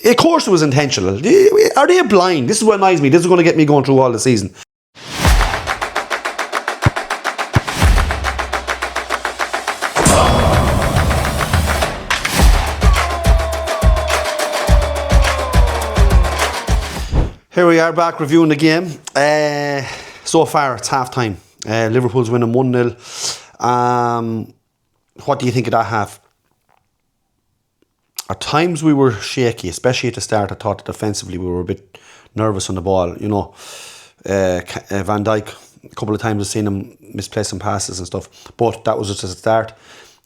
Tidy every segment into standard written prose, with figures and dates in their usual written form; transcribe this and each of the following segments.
Of course it was intentional. Are they blind? This is what annoys me. This is going to get me going through all the season. Here we are back reviewing the game. So far it's half time. Liverpool's winning 1-0. What do you think of that half? At times we were shaky, especially at the start. I thought that defensively we were a bit nervous on the ball. You know, Van Dijk, a couple of times I've seen him misplace some passes and stuff. But that was just at the start.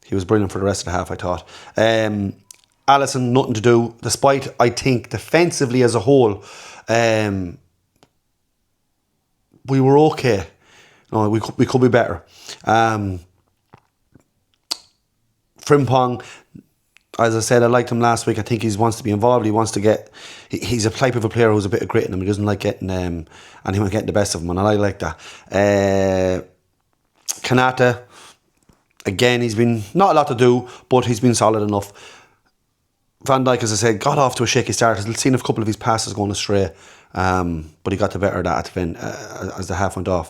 He was brilliant for the rest of the half, I thought. Alisson, nothing to do. Despite, I think, defensively as a whole, we were okay. No, we could be better. Frimpong, as I said, I liked him last week. I think he wants to be involved. He wants to get. He's a type of a player who's a bit of grit in him. He doesn't like getting anyone getting the best of him, and I like that. Kanata, again, he's been not a lot to do, but he's been solid enough. Van Dijk, as I said, got off to a shaky start. I've seen a couple of his passes going astray, but he got the better of that at the end, as the half went on.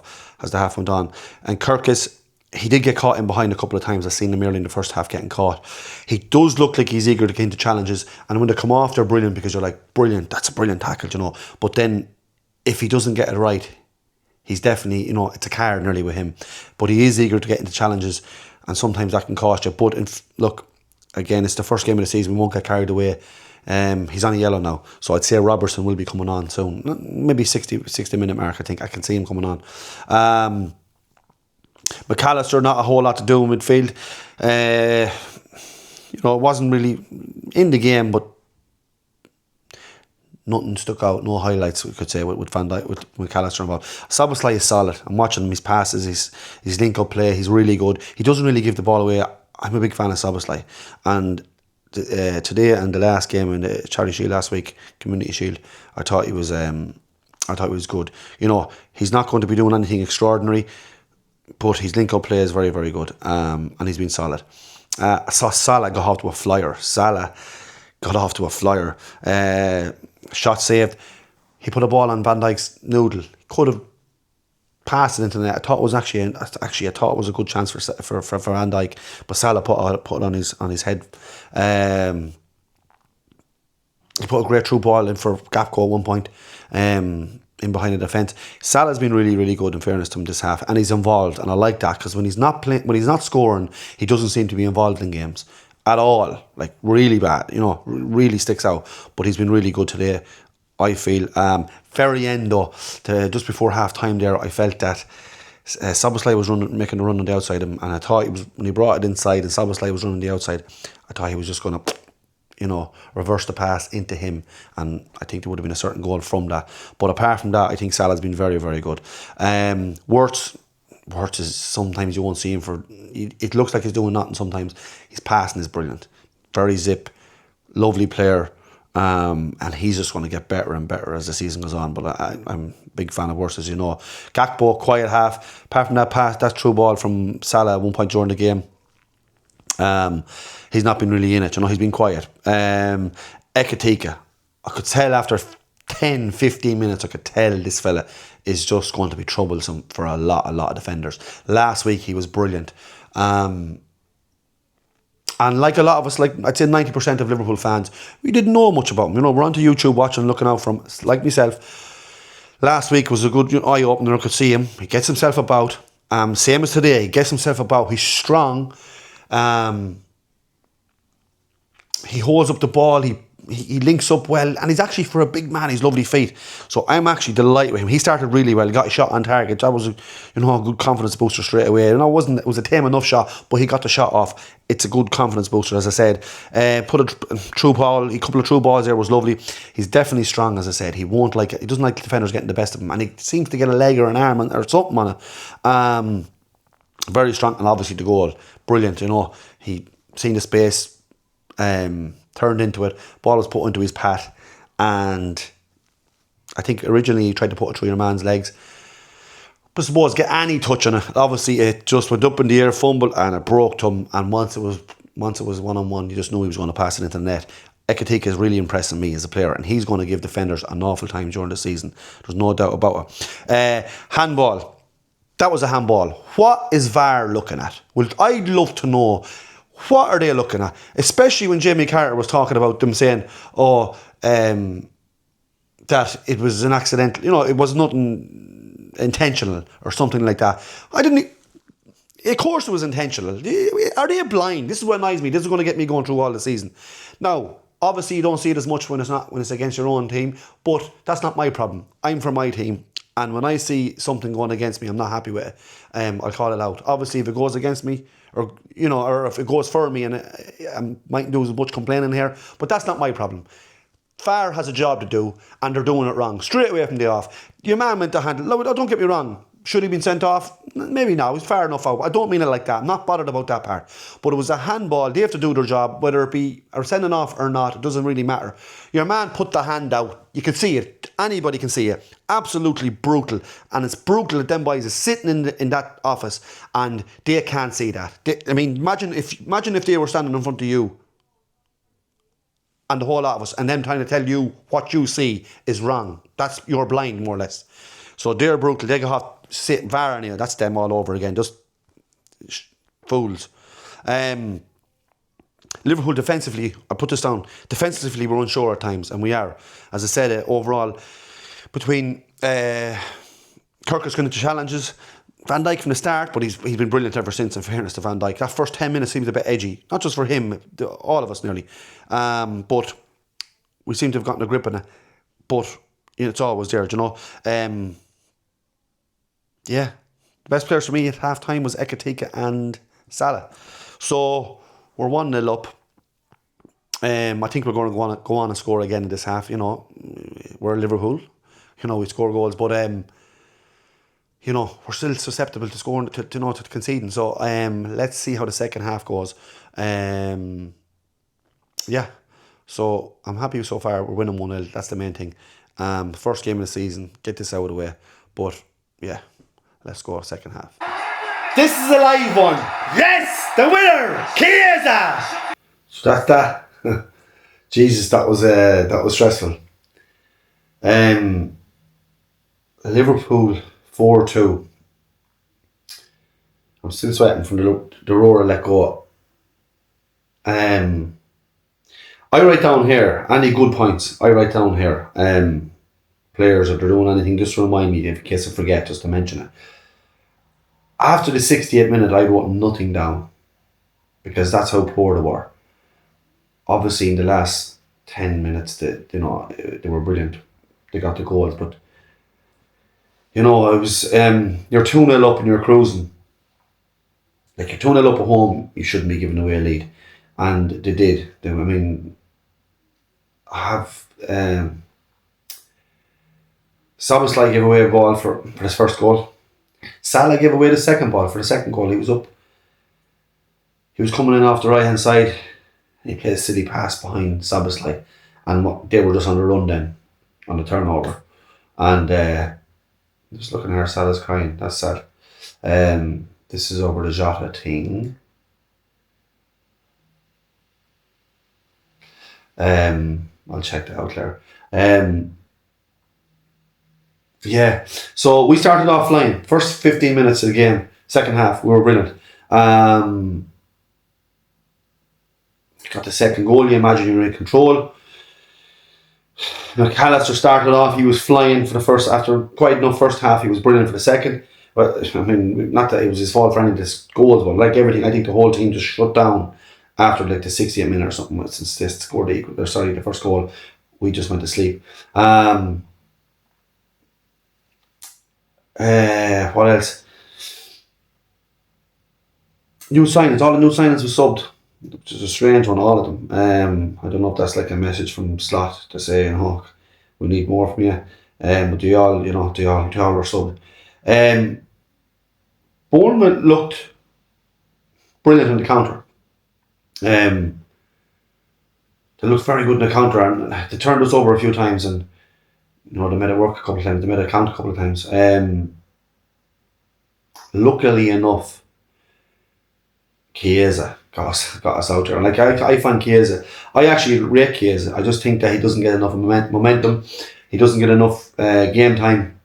And Kirkus, he did get caught in behind a couple of times. I've seen him early in the first half getting caught. He does look like he's eager to get into challenges, and when they come off, they're brilliant because you're like, brilliant, that's a brilliant tackle, you know. But then, if he doesn't get it right, he's definitely, you know, it's a card nearly with him. But he is eager to get into challenges, and sometimes that can cost you. But look, again, it's the first game of the season. We won't get carried away. He's on a yellow now, so I'd say Robertson will be coming on soon. Maybe 60 minute mark. I think I can see him coming on. McAllister, not a whole lot to do in midfield. You know, it wasn't really in the game, but nothing stuck out. No highlights, we could say, with Van Dijk, with McAllister involved. Szoboszlai is solid. I'm watching him, his passes, his link-up play. He's really good. He doesn't really give the ball away. I'm a big fan of Szoboszlai. And today and the last game in the Charity Shield last week, Community Shield, I thought he was good. You know, he's not going to be doing anything extraordinary, but his link-up play is very, very good, and he's been solid. I saw Salah go off to a flyer. Shot saved. He put a ball on Van Dijk's noodle. He could have passed it into the net. I thought it was a good chance for Van Dijk, but Salah put it on his head. He put a great through ball in for Gapco at one point. In behind the defence. Salah's been really, really good, in fairness to him, this half, and he's involved, and I like that, because when he's not scoring, he doesn't seem to be involved in games at all. Like, really bad, you know, really sticks out. But he's been really good today, I feel. Very end though, just before half time there, I felt that Szoboszlai was making the run on the outside, and I thought when he brought it inside and Szoboszlai was running the outside, I thought he was just going to, you know, reverse the pass into him, and I think there would have been a certain goal from that. But apart from that, I think Salah's been very, very good. Wirtz is, sometimes you won't see him for, it looks like he's doing nothing sometimes. His passing is brilliant, very zip, lovely player, and he's just going to get better and better as the season goes on. But I'm a big fan of Wirtz, as you know. Gakpo, quiet half. Apart from that pass, that through ball from Salah at one point during the game, he's not been really in it, you know, he's been quiet. Ekatika, I could tell after 10-15 minutes, I could tell this fella is just going to be troublesome for a lot of defenders. Last week he was brilliant. And like a lot of us, like I'd say 90% of Liverpool fans, we didn't know much about him. You know, we're onto YouTube watching, looking out for him. Like myself, last week was a good eye-opener. I could see him. He gets himself about. Same as today, he gets himself about. He's strong. He holds up the ball, he links up well, and he's actually, for a big man, he's lovely feet. So I'm actually delighted with him. He started really well. He got a shot on target. That was a good confidence booster straight away. You know, it was a tame enough shot, but he got the shot off. It's a good confidence booster, as I said. Put a through ball, a couple of through balls there was lovely. He's definitely strong, as I said. He doesn't like defenders getting the best of him, and he seems to get a leg or an arm or something on it. Very strong, and obviously the goal, brilliant. You know, he seen the space, turned into it, ball was put into his pat, and I think originally he tried to put it through your man's legs, but I suppose get any touch on it. Obviously it just went up in the air, fumble, and it broke to him, and once it was one-on-one, you just knew he was going to pass it into the net. Ekitike is really impressing me as a player, and he's going to give defenders an awful time during the season. There's no doubt about it. Handball. That was a handball. What is VAR looking at? Well, I'd love to know, what are they looking at? Especially when Jamie Carter was talking about them saying, that it was an accidental, it was nothing intentional or something like that. Of course it was intentional. Are they blind? This is what annoys me. This is going to get me going through all the season. Now, obviously you don't see it as much when it's against your own team, but that's not my problem. I'm for my team. And when I see something going against me, I'm not happy with it. I'll call it out. Obviously, if it goes against me, or if it goes for me, and I mightn't do as much complaining here, but that's not my problem. VAR has a job to do, and they're doing it wrong straight away from the off. Your man meant to handle. No, don't get me wrong. Should he have been sent off? Maybe now. He's far enough out. I don't mean it like that. I'm not bothered about that part. But it was a handball. They have to do their job, whether it be or sending off or not. It doesn't really matter. Your man put the hand out. You can see it. Anybody can see it. Absolutely brutal. And it's brutal that them boys are sitting in that office and they can't see that. Imagine if they were standing in front of you and the whole lot of us, and them trying to tell you what you see is wrong. You're blind, more or less. So they're brutal. They go off VAR anyway. That's them all over again. Just fools. Liverpool defensively, I put this down. Defensively, we're unsure at times, and we are. As I said, overall, between Kirkus going into challenges, Van Dijk from the start, but he's been brilliant ever since, in fairness to Van Dijk. That first 10 minutes seems a bit edgy. Not just for him, all of us nearly. But we seem to have gotten a grip on it. But it's always there, Yeah. The best players for me at half-time was Ekitike and Salah. So we're 1-0 up. I think we're going to go on and score again in this half. We're Liverpool. We score goals, but we're still susceptible to scoring, to conceding. So let's see how the second half goes. So I'm happy so far. We're winning 1-0. That's the main thing. First game of the season. Get this out of the way. But yeah, let's go second half. This is a live one. Yes, the winner, Chiesa. So that's that. Jesus, that was stressful. Liverpool 4-2. I'm still sweating from the roar I let go. I write down here any good points. I write down here. Players, if they're doing anything, just to remind me in case I forget, just to mention it. After the 68th minute, I wrote nothing down because that's how poor they were. Obviously, in the last 10 minutes, they were brilliant. They got the goals, but it was you're 2-0 up and you're cruising. Like, you're 2-0 up at home, you shouldn't be giving away a lead, and they did. Szoboszlai gave away a ball for his first goal. Salah gave away the second ball for the second goal. He was up. He was coming in off the right hand side. He played a silly pass behind Szoboszlai, and they were just on the run then, on the turnover. And just looking at her, Salah's crying. That's sad. This is over the Jota thing. I'll check that out later. So we started off flying. First 15 minutes of the game, second half, we were brilliant. Got the second goal, you imagine you're in control. McAllister started off, he was flying for the first, after quite enough first half, he was brilliant for the second. But not that it was his fault for any of this goals, but like everything, I think the whole team just shut down after like the 60th minute or something. Since they scored the first goal, we just went to sleep. What else? New signings. All the new signings were subbed, which is a strange one, all of them. I don't know if that's like a message from Slot to say, we need more from you. But they all were subbed. Bournemouth looked brilliant on the counter. They looked very good in the counter, and they turned us over a few times, and they made it work a couple of times. They made it count a couple of times. Luckily enough, Chiesa got us out there. And like I find Chiesa, I actually rate Chiesa. I just think that he doesn't get enough momentum. He doesn't get enough game time,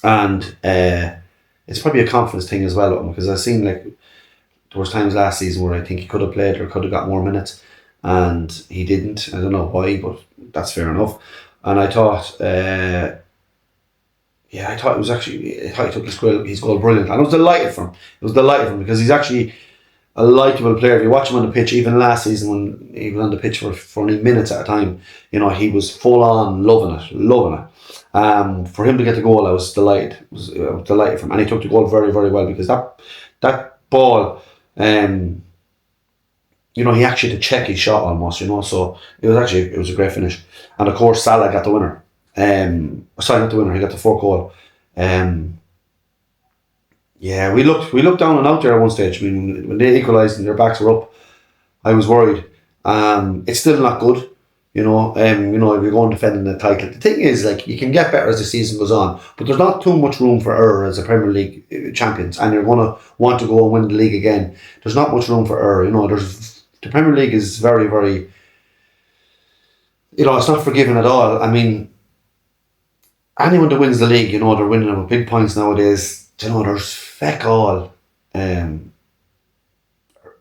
and it's probably a confidence thing as well with him, because I've seen like there was times last season where I think he could have played or could have got more minutes, and he didn't. I don't know why, but that's fair enough. And I thought, I thought it was actually, I thought he took his goal brilliant. And I was delighted for him. It was delighted for him because he's actually a likeable player. If you watch him on the pitch, even last season when he was on the pitch for only minutes at a time, you know, he was full on loving it. For him to get the goal, I was delighted. I was delighted for him, and he took the goal very, very well, because that ball, you know, he actually had to check his shot almost, you know. So it was a great finish, and of course Salah got the winner. Sorry, not the winner. He got the fourth goal. Yeah, we looked down and out there at one stage. I mean, when they equalised and their backs were up, I was worried. It's still not good, you know. If you're going defending the title, the thing is, like, you can get better as the season goes on, but there's not too much room for error as a Premier League champions, and you're going to want to go and win the league again. There's not much room for error, you know. The Premier League is very, very, you know, it's not forgiving at all. I mean, anyone that wins the league, you know, they're winning them with big points nowadays. You know, there's feck all, you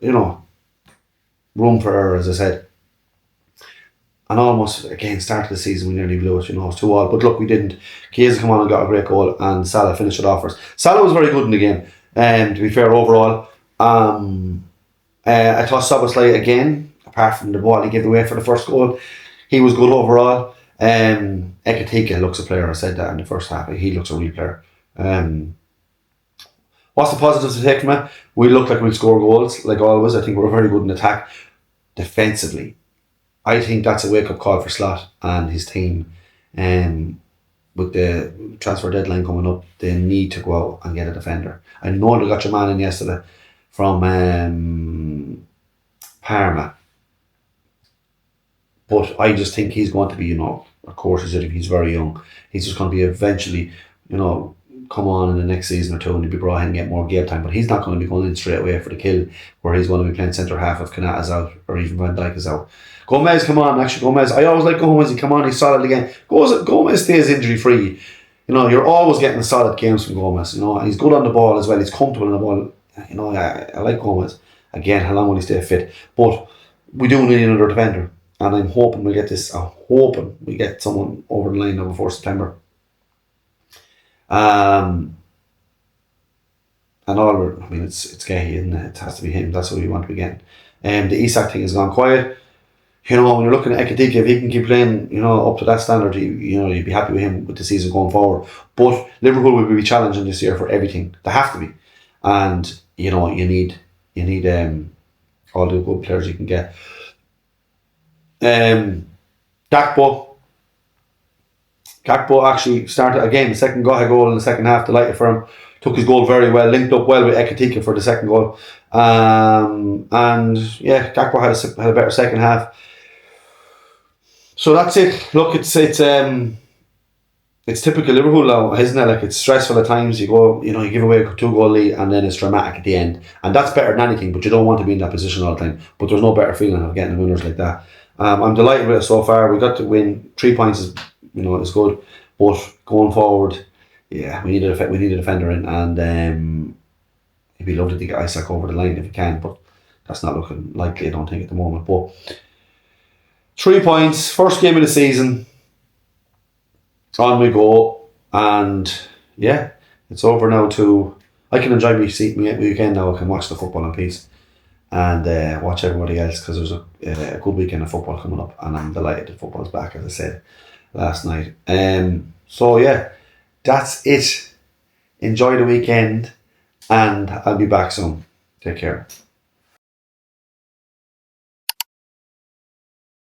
know, room for error, as I said. And almost, again, start of the season, we nearly blew it, you know, it was 2-2. But look, we didn't. Chiesa come on and got a great goal, and Salah finished it off for us. Salah was very good in the game, to be fair, overall. I thought Szoboszlai, again, apart from the ball he gave away for the first goal, he was good overall. Ekitike looks a player. I said that in the first half. He looks a real player. What's the positives to take from it? We look like we'll score goals, like always. I think we're very good in attack. Defensively, I think that's a wake-up call for Slot and his team. With the transfer deadline coming up, they need to go out and get a defender. I know they got your man in yesterday from Parma, but I just think he's going to be, you know, of course he's very young. He's just going to be eventually, you know, come on in the next season or two and he'll be brought in and get more game time, but he's not going to be going in straight away for the kill, where he's going to be playing centre half if Kanata's out or even Van Dijk is out. Gomez, come on, actually Gomez, I always like Gomez, he come on, he's solid again. Gomez stays injury free. You know, you're always getting solid games from Gomez, you know, and he's good on the ball as well, he's comfortable on the ball. You know, I like Gomez. Again, how long will he stay fit? But we do need another defender, and I'm hoping we get someone over the line now before September. And it's Gay, isn't it? It has to be him. That's what we want to be getting. The Isak thing has gone quiet. You know, when you're looking at Ekitike, if he can keep playing, you know, up to that standard, you'd be happy with him with the season going forward. But Liverpool will be challenging this year for everything. They have to be, and you know, you need all the good players you can get. Gakpo actually started again. The second goal in the second half, delighted for him. Took his goal very well, linked up well with Ekitike for the second goal. And yeah, Gakpo had a better second half. So that's it. Look, it's typical Liverpool now, isn't it? Like, it's stressful at times. You go, you know, you give away a 2-goal lead and then it's dramatic at the end. And that's better than anything, but you don't want to be in that position all the time. But there's no better feeling of getting winners like that. I'm delighted with it so far. We got to win. 3 points is good. But going forward, yeah, we need a defender in, and it'd be lovely to get Isak over the line if you can, but that's not looking likely, I don't think, at the moment. But 3 points, first game of the season, on we go, and yeah, it's over now. I can enjoy my weekend now. I can watch the football in peace and watch everybody else, because there's a good weekend of football coming up, and I'm delighted that football's back, as I said last night. So yeah, that's it. Enjoy the weekend, and I'll be back soon. Take care.